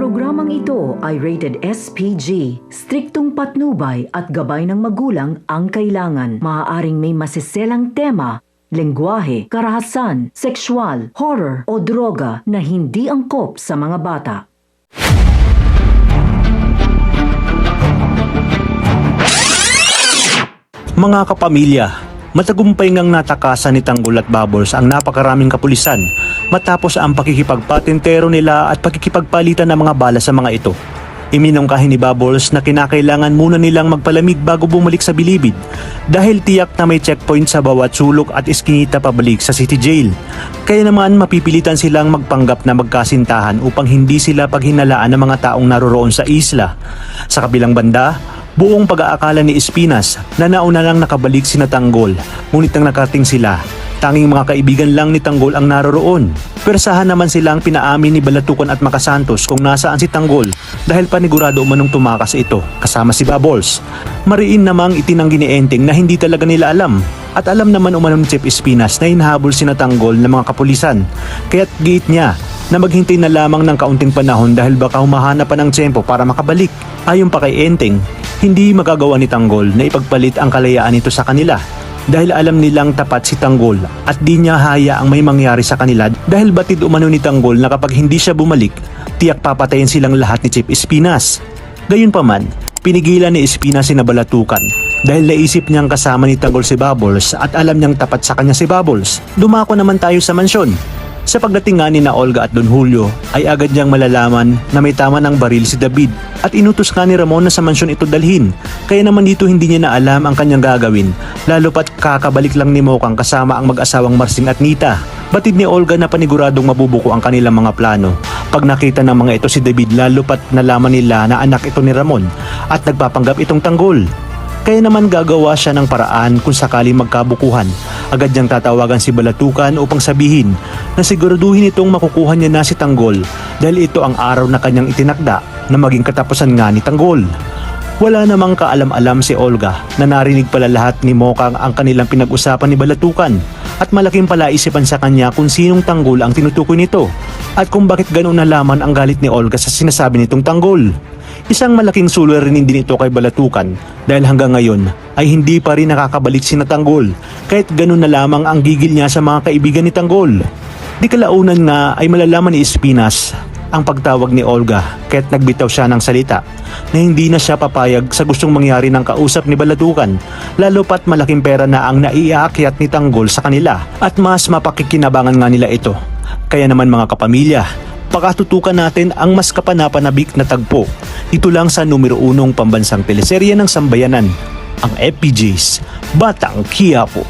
Programang ito ay rated SPG. Striktong patnubay at gabay ng magulang ang kailangan. Maaaring may masiselang tema, lengguwahe, karahasan, sexual, horror o droga na hindi angkop sa mga bata. Mga kapamilya, matagumpay ngang natakasan ni Tanggol at Bubbles ang napakaraming kapulisan matapos ang pakikipagpatentero nila at pakikipagpalitan ng mga bala sa mga ito. Iminungkahi ni Bubbles na kinakailangan muna nilang magpalamig bago bumalik sa bilibid dahil tiyak na may checkpoint sa bawat sulok at iskinita pabalik sa city jail. Kaya naman mapipilitan silang magpanggap na magkasintahan upang hindi sila paghinalaan ng mga taong naroroon sa isla. Sa kabilang banda, buong pag-aakala ni Espinas na nauna lang nakabalik sina Tanggol, ngunit nang nakarating sila, tanging mga kaibigan lang ni Tanggol ang naroroon. Persahan naman silang pinaamin ni Balatukan at Makasantos kung nasaan si Tanggol dahil panigurado umanong tumakas ito kasama si Bubbles. Mariin namang itinanggi ni Enteng na hindi talaga nila alam at alam naman umanong ni Chief Espinas na hinahabol sina Tanggol ng mga kapulisan. Kaya't giit niya na maghintay na lamang ng kaunting panahon dahil baka humahanap pa ng tiyempo para makabalik. Ayon pa kay Enteng, hindi magagawa ni Tanggol na ipagpalit ang kalayaan nito sa kanila dahil alam nilang tapat si Tanggol at di niya hayaang may mangyari sa kanila dahil batid umano ni Tanggol na kapag hindi siya bumalik, tiyak papatayin silang lahat ni Chief Espinas. Gayunpaman, pinigilan ni Espinas si Balatukan dahil naisip niyang kasama ni Tanggol si Bubbles at alam niyang tapat sa kanya si Bubbles. Dumako naman tayo sa mansyon. Sa pagdating nga ni na Olga at Don Julio ay agad niyang malalaman na may tama ng baril si David at inutos nga ni Ramon na sa mansyon ito dalhin. Kaya naman dito hindi niya na alam ang kanyang gagawin lalo pat kakabalik lang ni Mokang kasama ang mag-asawang Marcin at Nita. Batid ni Olga na paniguradong mabubuko ang kanilang mga plano. Pag nakita ng mga ito si David lalo pat nalaman nila na anak ito ni Ramon at nagpapanggap itong Tanggol. Kaya naman gagawa siya ng paraan kung sakali magkabukuhan. Agad niyang tatawagan si Balatukan upang sabihin na siguraduhin itong makukuha niya na si Tanggol dahil ito ang araw na kanyang itinakda na maging katapusan nga ni Tanggol. Wala namang kaalam-alam si Olga na narinig pala lahat ni Mokang ang kanilang pinag-usapan ni Balatukan at malaking palaisipan sa kanya kung sinong Tanggol ang tinutukoy nito at kung bakit ganoon nalaman ang galit ni Olga sa sinasabi nitong Tanggol. Isang malaking suliranin din ito kay Balatukan dahil hanggang ngayon ay hindi pa rin nakakabalik si Tanggol kahit ganun na lamang ang gigil niya sa mga kaibigan ni Tanggol. Di kalaunan nga ay malalaman ni Espinas ang pagtawag ni Olga kahit nagbitaw siya ng salita na hindi na siya papayag sa gustong mangyari ng kausap ni Balatukan lalo pat malaking pera na ang naiaakyat ni Tanggol sa kanila at mas mapakikinabangan nga nila ito. Kaya naman mga kapamilya, pakatutukan natin ang mas kapanapanabik na tagpo dito lang sa numero 1 pambansang teleserye ng sambayanan, ang FPJ's Batang Quiapo.